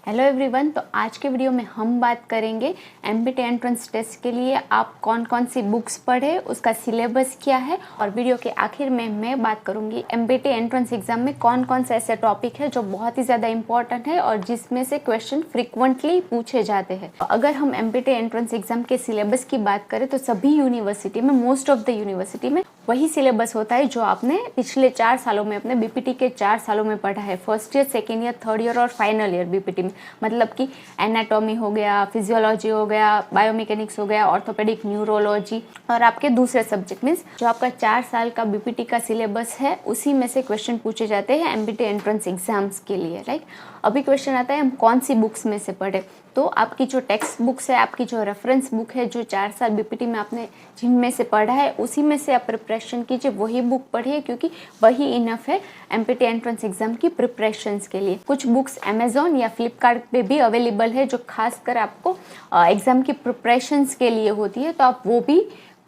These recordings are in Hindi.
Hello everyone. तो आज के वीडियो में हम बात करेंगे एमपीटी एंट्रेंस टेस्ट के लिए आप कौन कौन सी बुक्स पढ़े, उसका सिलेबस क्या है, और वीडियो के आखिर में मैं बात करूंगी एमपीटी एंट्रेंस एग्जाम में कौन कौन से ऐसे टॉपिक है जो बहुत ही ज़्यादा इंपॉर्टेंट है और जिसमें से क्वेश्चन फ्रिक्वेंटली पूछे जाते हैं। अगर हम एमपीटी एंट्रेंस एग्जाम के सिलेबस की बात करें तो सभी यूनिवर्सिटी में, मोस्ट ऑफ द यूनिवर्सिटी में वही सिलेबस होता है जो आपने पिछले 4 सालों में, अपने बीपीटी के 4 सालों में पढ़ा है। First year, second year, third year और फाइनल ईयर बीपीटी में। मतलब कि एनाटॉमी हो गया, फिजियोलॉजी हो गया, बायोमैकेनिक्स हो गया, ऑर्थोपेडिक, न्यूरोलॉजी और आपके दूसरे सब्जेक्ट मीन्स जो आपका 4 साल का बीपीटी का सिलेबस है उसी में से क्वेश्चन पूछे जाते हैं एमपीटी एंट्रेंस एग्जाम्स के लिए, राइट। अभी क्वेश्चन आता है हम कौन सी बुक्स में से पढ़े। तो आपकी जो टेक्स्ट बुक्स है, आपकी जो रेफरेंस बुक है, जो 4 साल बीपीटी में आपने जिनमें से पढ़ा है उसी में से आप प्रिपरेशन कीजिए, वही बुक पढ़िए, क्योंकि वही इनफ है एमपीटी एंट्रेंस एग्जाम की प्रिपरेशंस के लिए। कुछ बुक्स अमेजोन या फ्लिपकार्ट पे भी अवेलेबल है जो खासकर आपको एग्जाम की प्रिपरेशंस के लिए होती है, तो आप वो भी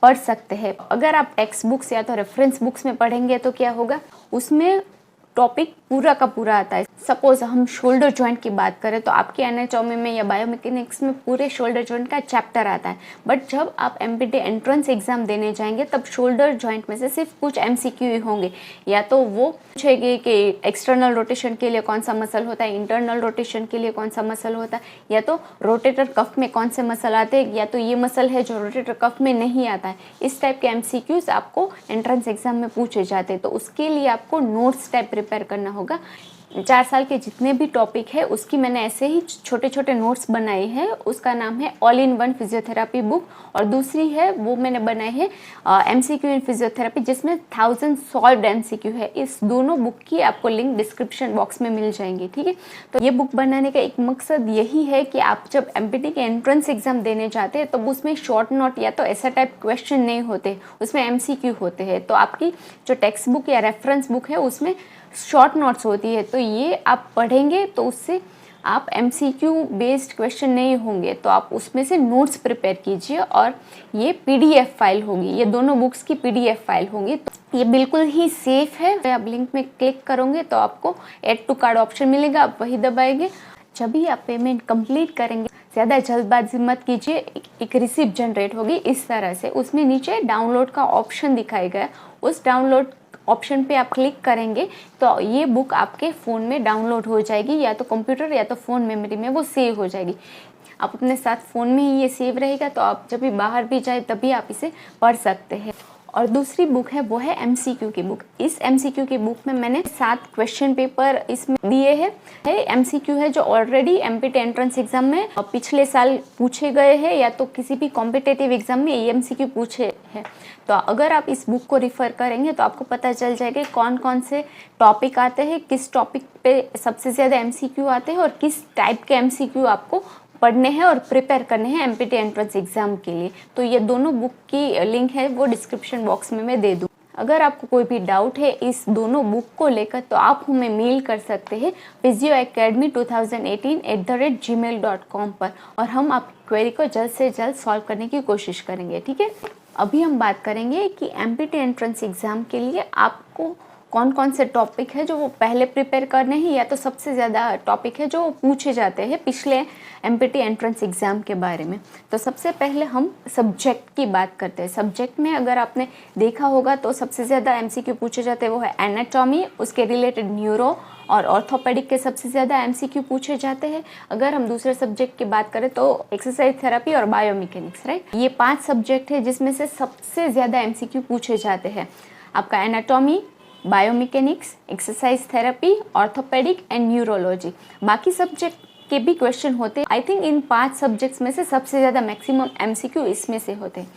पढ़ सकते हैं। अगर आप टेक्स्ट बुक्स या तो रेफरेंस बुक्स में पढ़ेंगे तो क्या होगा, उसमें टॉपिक पूरा का पूरा आता है। सपोज हम शोल्डर जॉइंट की बात करें तो आपके एनाटॉमी में या बायोमैकेनिक्स में पूरे शोल्डर जॉइंट का चैप्टर आता है, बट जब आप एमपीटी एंट्रेंस एग्जाम देने जाएंगे तब शोल्डर जॉइंट में से सिर्फ कुछ एमसीक्यू ही होंगे। या तो वो पूछेंगे कि एक्सटर्नल रोटेशन के लिए कौन सा मसल होता है, इंटरनल रोटेशन के लिए कौन सा मसल होता है, या तो रोटेटर कफ में कौन से मसल आते हैं, या तो ये मसल है जो रोटेटर कफ में नहीं आता है। इस टाइप के एमसीक्यूज आपको एंट्रेंस एग्जाम में पूछे जाते हैं, तो उसके लिए आपको नोट्स टाइप प्रिपेयर करना होगा। 4 साल के जितने भी टॉपिक है उसकी मैंने ऐसे ही छोटे छोटे नोट्स बनाए हैं। उसका नाम है all in one physiotherapy book, और दूसरी है वो मैंने बनाए है एमसीक्यू इन फिजियोथेरापी, जिसमें 1000 सॉल्व्ड एमसीक्यू है। इस दोनों बुक की आपको लिंक डिस्क्रिप्शन बॉक्स में मिल जाएंगे, ठीक है। तो ये बुक बनाने का एक मकसद यही है कि आप जब एमपीटी के एंट्रेंस एग्जाम देने जाते हैं तब उसमें शॉर्ट नोट या तो ऐसा टाइप क्वेश्चन नहीं होते, उसमें एमसीक्यू होते हैं। तो आपकी जो टेक्स्ट बुक या रेफरेंस बुक है उसमें शॉर्ट नोट्स होती है, तो ये आप पढ़ेंगे तो उससे आप एमसीक्यू बेस्ड क्वेश्चन नहीं होंगे, तो आप उसमें से नोट्स प्रिपेयर कीजिए। और ये पीडीएफ फाइल होगी, ये दोनों बुक्स की पीडीएफ फाइल होगी, तो ये बिल्कुल ही सेफ है। आप लिंक में क्लिक करोगे तो आपको ऐड टू कार्ड ऑप्शन मिलेगा, आप वही दबाएंगे। जब भी आप पेमेंट कंप्लीट करेंगे, ज़्यादा जल्दबाजी मत कीजिए, एक रिसिप्ट जनरेट होगी इस तरह से। उसमें नीचे डाउनलोड का ऑप्शन दिखाएगा, उस डाउनलोड ऑप्शन पे आप क्लिक करेंगे तो ये बुक आपके फ़ोन में डाउनलोड हो जाएगी, या तो कंप्यूटर या तो फ़ोन मेमोरी में वो सेव हो जाएगी। आप अपने साथ फ़ोन में ही ये सेव रहेगा, तो आप जब भी बाहर भी जाए तभी आप इसे पढ़ सकते हैं। और दूसरी बुक है वो है एमसीक्यू की बुक। इस एमसीक्यू की बुक में मैंने 7 क्वेश्चन पेपर इसमें दिए हैं। एमसीक्यू है जो ऑलरेडी एमपीटी एंट्रेंस एग्जाम में पिछले साल पूछे गए हैं, या तो किसी भी कॉम्पिटेटिव एग्जाम में ये एमसीक्यू पूछे हैं। तो अगर आप इस बुक को रिफ़र करेंगे तो आपको पता चल जाएगा कौन कौन से टॉपिक आते हैं, किस टॉपिक पे सबसे ज़्यादा एमसीक्यू आते हैं और किस टाइप के एमसीक्यू आपको पढ़ने हैं और प्रिपेयर करने हैं एमपीटी एंट्रेंस एग्जाम के लिए। तो ये दोनों बुक की लिंक है वो डिस्क्रिप्शन बॉक्स में मैं दे दूँ। अगर आपको कोई भी डाउट है इस दोनों बुक को लेकर तो आप हमें मेल कर सकते हैं physioacademy2018@gmail.com पर, और हम आपकी क्वेरी को जल्द से जल्द सॉल्व करने की कोशिश करेंगे, ठीक है। अभी हम बात करेंगे कि एमपीटी एंट्रेंस एग्जाम के लिए आपको कौन कौन से टॉपिक है जो वो पहले प्रिपेयर करने हैं, या तो सबसे ज़्यादा टॉपिक है जो पूछे जाते हैं पिछले एमपीटी एंट्रेंस एग्जाम के बारे में। तो सबसे पहले हम सब्जेक्ट की बात करते हैं। सब्जेक्ट में अगर आपने देखा होगा तो सबसे ज़्यादा एमसीक्यू पूछे जाते हैं वो है एनाटॉमी, उसके रिलेटेड न्यूरो और ऑर्थोपेडिक के सबसे ज़्यादा एमसीक्यू पूछे जाते हैं। अगर हम दूसरे सब्जेक्ट की बात करें तो एक्सरसाइज थेरेपी और बायोमैकेनिक्स, राइट। ये 5 सब्जेक्ट है जिसमें से सबसे ज़्यादा एमसीक्यू पूछे जाते हैं। आपका anatomy, biomechanics, exercise therapy, orthopaedic and neurology. बाकी सब्जेक्ट के भी क्वेश्चन होते हैं। आई थिंक इन 5 सब्जेक्ट्स में से सबसे ज़्यादा मैक्सिमम एमसीक्यू इसमें से होते हैं।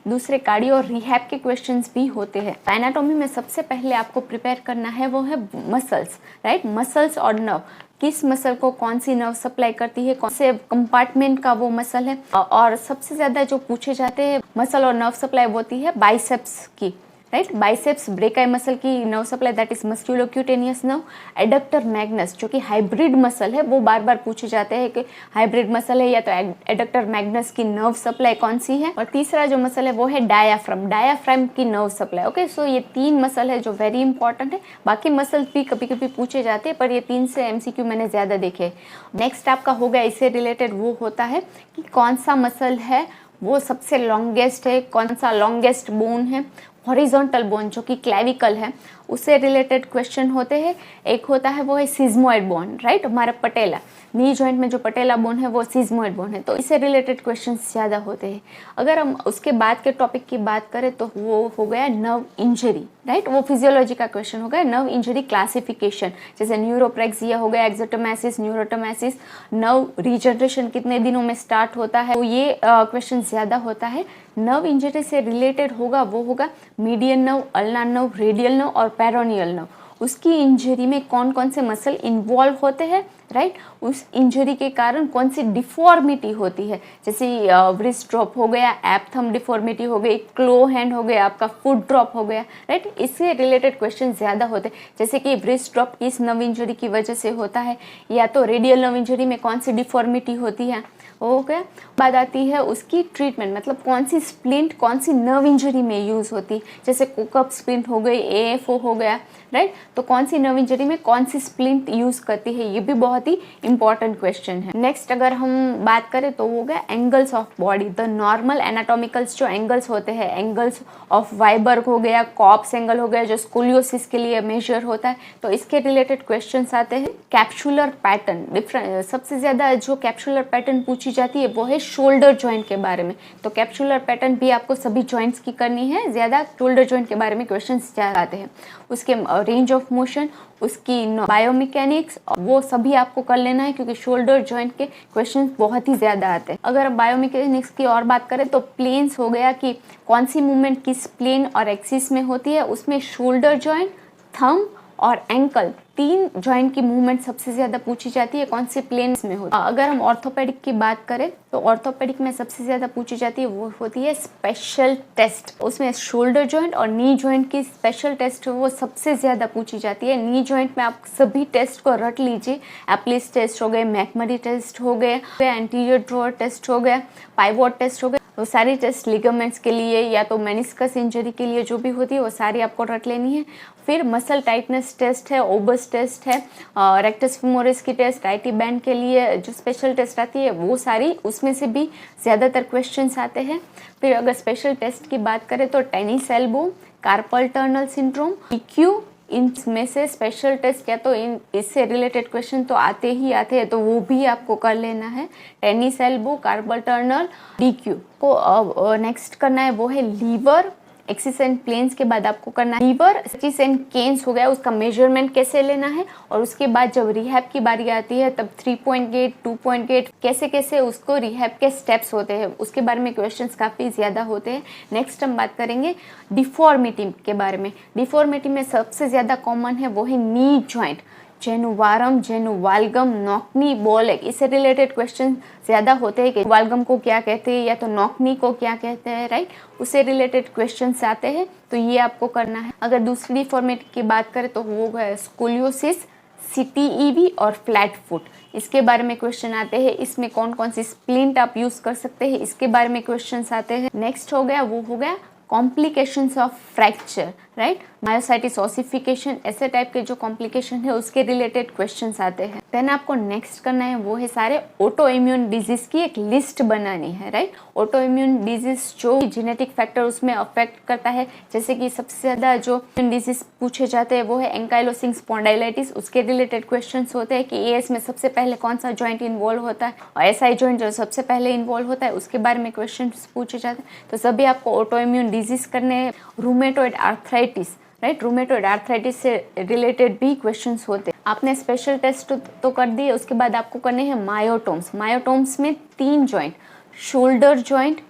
दूसरे कार्डियो और रिहैब के क्वेश्चंस भी होते हैं। एनाटॉमी में सबसे पहले आपको प्रिपेयर करना है वो है मसल्स, राइट। मसल्स और नर्व, किस मसल को कौन सी नर्व सप्लाई करती है, कौन से कंपार्टमेंट का वो मसल है। और सबसे ज़्यादा जो पूछे जाते हैं मसल और नर्व सप्लाई होती है बाइसेप्स की, राइट। बाइसेप्स ब्रेकाई मसल की nerve supply that is musculocutaneous nerve. Adductor Magnus जो कि हाइब्रिड मसल है, वो बार बार पूछे जाते हैं कि हाइब्रिड मसल है या तो एडक्टर मैग्नस की नर्व सप्लाई कौन सी है। और तीसरा जो मसल है वो है डायाफ्राम, डायाफ्राम की नर्व सप्लाई। ओके, सो ये 3 मसल है जो वेरी इंपॉर्टेंट है। बाकी मसल भी कभी कभी पूछे जाते हैं, पर ये 3 से एमसीक्यू मैंने ज्यादा देखे। नेक्स्ट आपका हो गया इससे रिलेटेड, वो होता है कि कौन सा मसल है वो सबसे लॉन्गेस्ट है, कौन सा लॉन्गेस्ट बोन है। हॉरिजॉन्टल बोन जो कि क्लेविकल है, उससे रिलेटेड क्वेश्चन होते हैं। एक होता है वो है सिज्मोइड बोन, राइट, हमारा पटेला, नी जॉइंट में जो पटेला बोन है वो सिज्मोइड बोन है, तो इससे रिलेटेड क्वेश्चंस ज़्यादा होते हैं। अगर हम उसके बाद के टॉपिक की बात करें तो वो हो गया नर्व इंजरी, राइट, वो फिजियोलॉजी का क्वेश्चन हो गया। नर्व इंजरी क्लासिफिकेशन, जैसे न्यूरोप्रेक्सिया हो गया, एक्सोटोमेसिस, न्यूरोटोमेसिस, नर्व रीजनरेशन कितने दिनों में स्टार्ट होता है, तो ये क्वेश्चन ज़्यादा होता है। नर्व इंजरी से रिलेटेड होगा वो होगा median nerve, ulna nerve, radial nerve और पेरोनियल नर्व। उसकी इंजरी में कौन कौन से मसल इन्वॉल्व होते हैं, राइट, उस इंजरी के कारण कौन सी डिफॉर्मिटी होती है, जैसे व्रिस्ट ड्रॉप हो गया, एप थंब डिफॉर्मिटी हो गई, क्लो हैंड हो गया, आपका फुट ड्रॉप हो गया, राइट, इससे रिलेटेड क्वेश्चन ज़्यादा होते हैं। जैसे कि व्रिस्ट ड्रॉप किस नर्व इंजरी की वजह से होता है, या तो रेडियल नर्व इंजरी में कौन सी डिफॉर्मिटी होती है, ओके। बात आती है उसकी ट्रीटमेंट, मतलब कौन सी स्प्लिंट कौन सी नर्व इंजरी में यूज़ होती है, जैसे कोकअप स्प्लिंट हो गई, एएफओ हो गया, राइट, तो कौन सी नर्व इंजरी में कौन सी स्प्लिंट यूज़ करती है, ये भी बहुत ही इंपॉर्टेंट क्वेश्चन है। नेक्स्ट अगर हम बात करें तो हो गया angles of body, the normal anatomicals जो एंगल्स होते हैं, एंगल्स ऑफ वाइबर्ग हो गया, कॉप्स एंगल हो गया जो स्कोलियोसिस के लिए मेजर होता है, तो इसके रिलेटेड क्वेश्चन आते हैं। कैप्सुलर पैटर्न, डिफरेंट सबसे ज़्यादा जो कैप्सुलर पैटर्न पूछी जाती है वो है शोल्डर जॉइंट के बारे में, तो कैप्सुलर पैटर्न भी आपको सभी जॉइंट्स की करनी है, ज़्यादा शोल्डर जॉइंट के बारे में क्वेश्चन ज़्यादा आते हैं। उसके रेंज ऑफ मोशन, उसकी बायोमैकेनिक्स, वो सभी आपको कर लेना है क्योंकि शोल्डर जॉइंट के क्वेश्चन बहुत ही ज़्यादा आते हैं। अगर हम बायोमैकेनिक्स की और बात करें तो प्लेन्स हो गया कि कौन सी मूवमेंट किस प्लेन और एक्सिस में होती है, उसमें शोल्डर जॉइंट, थंब और एंकल, 3 जॉइंट की मूवमेंट सबसे ज़्यादा पूछी जाती है, कौन से प्लेन्स में होती है। अगर हम ऑर्थोपेडिक की बात करें तो ऑर्थोपेडिक में सबसे ज़्यादा पूछी जाती है वो होती है स्पेशल टेस्ट, उसमें शोल्डर जॉइंट और नी जॉइंट की स्पेशल टेस्ट वो सबसे ज़्यादा पूछी जाती है। नी जॉइंट में आप सभी टेस्ट को रट लीजिए, एप्लिस टेस्ट हो गए, मैकमरी टेस्ट हो गए, एंटीरियर ड्रॉअर टेस्ट हो गया, पाइवोट टेस्ट हो गए, वो सारी टेस्ट लिगामेंट्स के लिए या तो मेनिस्कस इंजरी के लिए जो भी होती है वो सारी आपको रट लेनी है। फिर मसल टाइटनेस टेस्ट है, ओबस टेस्ट है, रेक्टस फिमोरिस की टेस्ट, आईटी बैंड के लिए जो स्पेशल टेस्ट आती है वो सारी, उसमें से भी ज़्यादातर क्वेश्चंस आते हैं। फिर अगर स्पेशल टेस्ट की बात करें तो tennis elbow, carpal tunnel syndrome, PQ, इनमें से स्पेशल टेस्ट या तो इससे रिलेटेड क्वेश्चन तो आते ही आते हैं, तो वो भी आपको कर लेना है। Tennis elbow, carpal tunnel, DQ को नेक्स्ट करना है वो है लीवर, एक्सिस एंड प्लेन्स के बाद आपको करना है लीवर, एक्सिस एंड केन्स हो गया, उसका मेजरमेंट कैसे लेना है, और उसके बाद जब रिहैब की बारी आती है तब 3 पॉइंट गेट, 2 पॉइंट गेट, कैसे कैसे उसको रिहैब के स्टेप्स होते हैं, उसके बारे में क्वेश्चंस काफ़ी ज़्यादा होते हैं। नेक्स्ट हम बात करेंगे डिफॉर्मिटी के बारे में। डिफॉर्मिटी में सबसे ज़्यादा कॉमन है वो है नी जॉइंट, जेनुवारम, जेनुवाल्गम, नॉकनी, बॉलेग, इससे रिलेटेड क्वेश्चन ज़्यादा होते हैं कि वाल्गम को क्या कहते हैं या तो नॉकनी को क्या कहते हैं, राइट, उससे रिलेटेड क्वेश्चंस आते हैं, तो ये आपको करना है। अगर दूसरी फॉर्मेट की बात करें तो वो है स्कोलियोसिस, सीटीईवी और फ्लैट फुट, इसके बारे में क्वेश्चन आते हैं। इसमें कौन कौन सी स्प्लिंट आप यूज़ कर सकते हैं, इसके बारे में क्वेश्चंस आते हैं। नेक्स्ट हो गया वो हो गया complications of fracture, right, myositis ossification, ऐसे टाइप के जो कॉम्प्लिकेशन है उसके रिलेटेड क्वेश्चंस आते हैं। देन आपको नेक्स्ट करना है वो है सारे ऑटो इम्यून डिजीज की एक लिस्ट बनानी है, राइट। ऑटो इम्यून डिजीज जो जेनेटिक फैक्टर उसमें अफेक्ट करता है, जैसे कि सबसे ज़्यादा जो डिजीज पूछे जाते हैं वो है एंकाइलोसिंग स्पॉन्डाइलाइटिस, उसके रिलेटेड क्वेश्चंस होते हैं कि एएस में सबसे पहले कौन सा जॉइंट इन्वॉल्व होता है, और एसआई जॉइंट जो सबसे पहले इन्वॉल्व होता है उसके बारे में क्वेश्चन पूछे जाते हैं। तो सभी आपको ऑटो इम्यून डिजीज करने हैं। Rheumatoid arthritis, right, rheumatoid arthritis से रिलेटेड भी क्वेश्चंस होते हैं। आपने स्पेशल टेस्ट तो कर दिए, उसके बाद आपको करने हैं मायोटोम्स। मायोटोम्स में 3 जॉइंट, शोल्डर जॉइंट,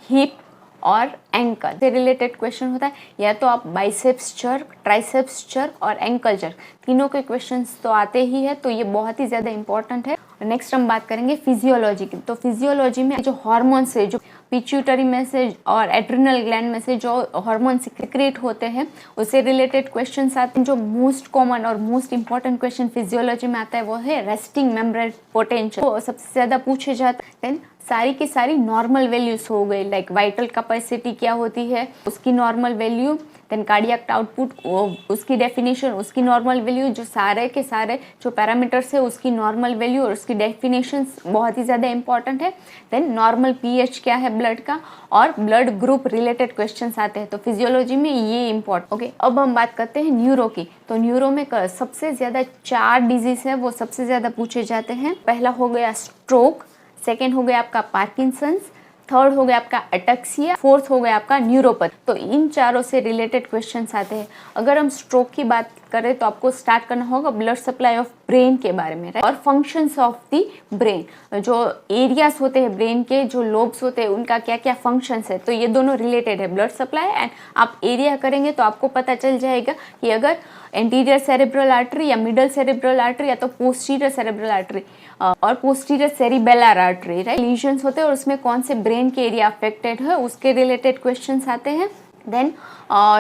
हिप और एंकल से रिलेटेड क्वेश्चन होता है, या तो आप बाइसेप्स जर्क, ट्राइसेप्स जर्क और एंकल जर्क, तीनों के क्वेश्चंस तो आते ही है, तो ये बहुत ही ज़्यादा इंपॉर्टेंट है। नेक्स्ट हम बात करेंगे फिजियोलॉजी की। तो फिजियोलॉजी में जो हार्मोन्स है, जो पिट्यूटरी में से और एड्रिनल ग्लैंड में से जो हार्मोन सिक्रेट होते हैं उससे रिलेटेड क्वेश्चन आते हैं। जो मोस्ट कॉमन और मोस्ट इंपॉर्टेंट क्वेश्चन फिजियोलॉजी में आता है वो है रेस्टिंग मेम्ब्रेन पोटेंशियल, वो सबसे ज़्यादा पूछे जाते हैं। देन सारी की सारी नॉर्मल वैल्यूज हो गई, लाइक वाइटल कैपेसिटी क्या होती है उसकी normal value, then cardiac output उसकी डेफिनेशन, उसकी नॉर्मल वैल्यू, जो सारे के सारे जो पैरामीटर्स है उसकी नॉर्मल वैल्यू और उसकी डेफिनेशन बहुत ही ज़्यादा इंपॉर्टेंट है। देन नॉर्मल पीएच क्या है ब्लड का, और ब्लड ग्रुप रिलेटेड क्वेश्चंस आते हैं। तो फिजियोलॉजी में ये इंपॉर्टेंट। ओके, अब हम बात करते हैं न्यूरो की। तो न्यूरो में सबसे ज़्यादा 4 डिजीज है वो सबसे ज़्यादा पूछे जाते हैं। पहला हो गया स्ट्रोक, सेकेंड हो गया आपका पार्किंसंस, थर्ड हो गया आपका अटैक्सिया, फोर्थ हो गया आपका न्यूरोपैथी। तो इन चारों से रिलेटेड क्वेश्चंस आते हैं। अगर हम स्ट्रोक की बात करें तो आपको स्टार्ट करना होगा ब्लड सप्लाई ऑफ ब्रेन के बारे में, और फंक्शंस ऑफ द ब्रेन, जो एरियाज होते हैं ब्रेन के, जो लोब्स होते हैं उनका क्या क्या फंक्शंस है। तो ये दोनों रिलेटेड है, ब्लड सप्लाई एंड आप एरिया करेंगे तो आपको पता चल जाएगा कि अगर एंटीरियर सेरेब्रल आर्टरी या मिडल सेरेब्रल आर्टरी या तो पोस्टीरियर सेरेब्रल आर्टरी और posterior cerebellar artery, right, lesions होते हैं और उसमें कौन से ब्रेन के एरिया अफेक्टेड है उसके रिलेटेड क्वेश्चंस आते हैं। देन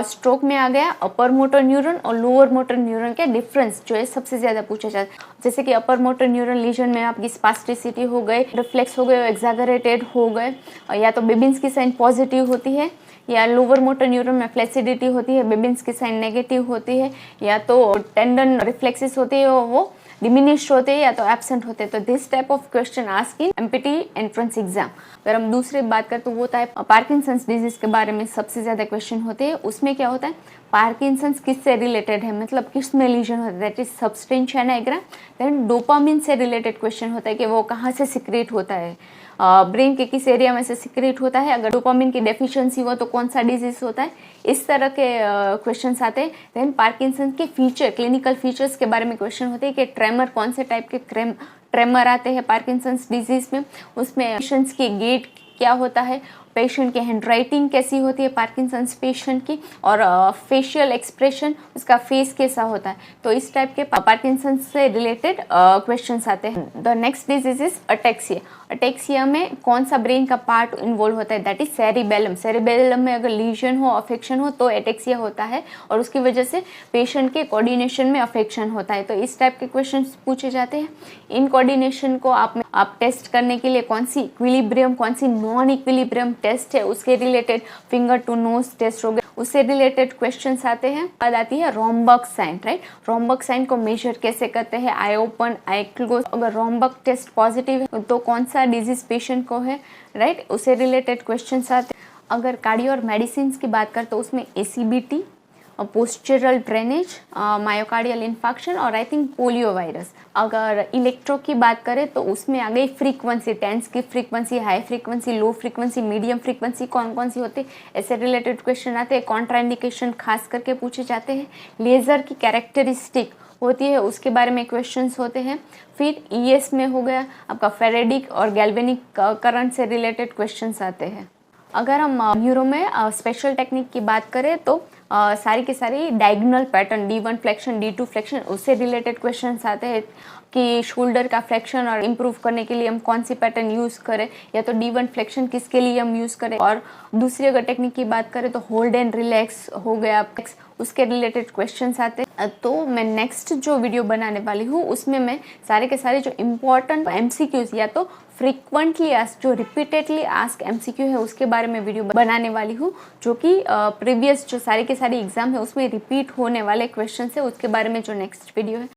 स्ट्रोक में आ गया अपर मोटर न्यूरॉन और लोअर मोटर न्यूरॉन के डिफरेंस, जो है सबसे ज़्यादा पूछा जाता है। जैसे कि अपर मोटर न्यूरॉन लीजन में आपकी स्पास्टिसिटी हो गए, रिफ्लेक्स हो गए, एक्सागरेटेड हो गए, या तो बेबिन्स्की साइन पॉजिटिव होती है, या लोअर मोटर न्यूरॉन में फ्लेक्सिडिटी होती है, बेबिन्स्की साइन नेगेटिव होती है, या तो टेंडन रिफ्लेक्सिस होती है वो डिमिनिश्ड होते हैं या तो एब्सेंट होते हैं। तो this type of question ask in empty entrance exam. अगर हम दूसरी बात करें तो वो टाइप पार्किंसंस डिजीज के बारे में सबसे ज़्यादा क्वेश्चन होते हैं। उसमें क्या होता है, पार्किंसंस किससे रिलेटेड है, मतलब किस में लीजन होता है, that is substantia nigra. Then dopamine से रिलेटेड क्वेश्चन होता है कि वो कहाँ से सिक्रेट होता है, ब्रेन के किस एरिया में से सिक्रेट होता है, अगर डोपामिन की डेफिशिएंसी हो तो कौन सा डिजीज होता है, इस तरह के क्वेश्चंस आते हैं। देन पार्किंसन के फीचर, क्लिनिकल फीचर्स के बारे में क्वेश्चन होते हैं कि ट्रेमर, कौन से टाइप के ट्रेमर आते हैं पार्किंसंस डिजीज में, उसमें पेशेंट्स की गेट क्या होता है, पेशेंट की हैंडराइटिंग कैसी होती है पार्किंसंस पेशेंट की, और फेशियल एक्सप्रेशन, उसका फेस कैसा होता है। तो इस टाइप के पार्किंसंस से रिलेटेड क्वेश्चंस आते हैं। The next disease is ataxia. Ataxia में कौन सा ब्रेन का पार्ट इन्वॉल्व होता है, दैट इज सेरिबेलम। सेरिबेलम में अगर लीजन हो, अफेक्शन हो तो अटैक्सिया होता है, और उसकी वजह से पेशेंट के कोऑर्डिनेशन में अफेक्शन होता है। तो इस टाइप के क्वेश्चन पूछे जाते हैं। इन कोऑर्डिनेशन को आप टेस्ट करने के लिए कौन सी इक्विलिब्रियम, कौन सी नॉन इक्विलिब्रियम टेस्ट है उसके related, finger to nose test हो गया, उससे रिलेटेड क्वेश्चंस आते हैं। बाद आती है रोम्बक साइन, राइट। रोम्बक साइन को मेजर कैसे करते हैं, आई ओपन, आई क्लोज। अगर रोम्बक टेस्ट पॉजिटिव है तो कौन सा डिजीज पेशेंट को है, राइट, उससे रिलेटेड क्वेश्चंस आते हैं। अगर कार्डियो और मेडिसिन की बात करें तो उसमें ACBT, postural drainage, myocardial infarction और आई थिंक पोलियो वायरस। अगर इलेक्ट्रो की बात करें तो उसमें आ गई फ्रीक्वेंसी, टेंस की frequency, high frequency, low frequency, medium frequency, कौन कौन सी होती है, ऐसे रिलेटेड क्वेश्चन आते हैं। कॉन्ट्राइंडिकेशन खास करके पूछे जाते हैं। लेज़र की कैरेक्टरिस्टिक होती है उसके बारे में क्वेश्चंस होते हैं। फिर ईएस में हो गया आपका फेरेडिक और गैल्वेनिक करंट से रिलेटेड क्वेश्चंस आते हैं। अगर हम न्यूरो में स्पेशल टेक्निक की बात करें तो सारी की सारी diagonal pattern, D1 flexion, D2 flexion, उससे रिलेटेड क्वेश्चंस आते हैं कि शोल्डर का फ्लेक्शन और इम्प्रूव करने के लिए हम कौन सी पैटर्न यूज़ करें, या तो D1 फ्लेक्शन किसके लिए हम यूज़ करें। और दूसरी अगर टेक्निक की बात करें तो होल्ड एंड रिलैक्स हो गया, उसके रिलेटेड क्वेश्चंस आते हैं। तो मैं नेक्स्ट जो वीडियो बनाने वाली हूँ उसमें मैं सारे के सारे जो इम्पोर्टेंट MCQs या तो फ्रीक्वेंटली आस्क, जो रिपीटेडली आस्क MCQ है उसके बारे में वीडियो बनाने वाली हूँ, जो कि प्रीवियस जो सारे के सारे एग्जाम है उसमें रिपीट होने वाले क्वेश्चन है उसके बारे में जो नेक्स्ट वीडियो है।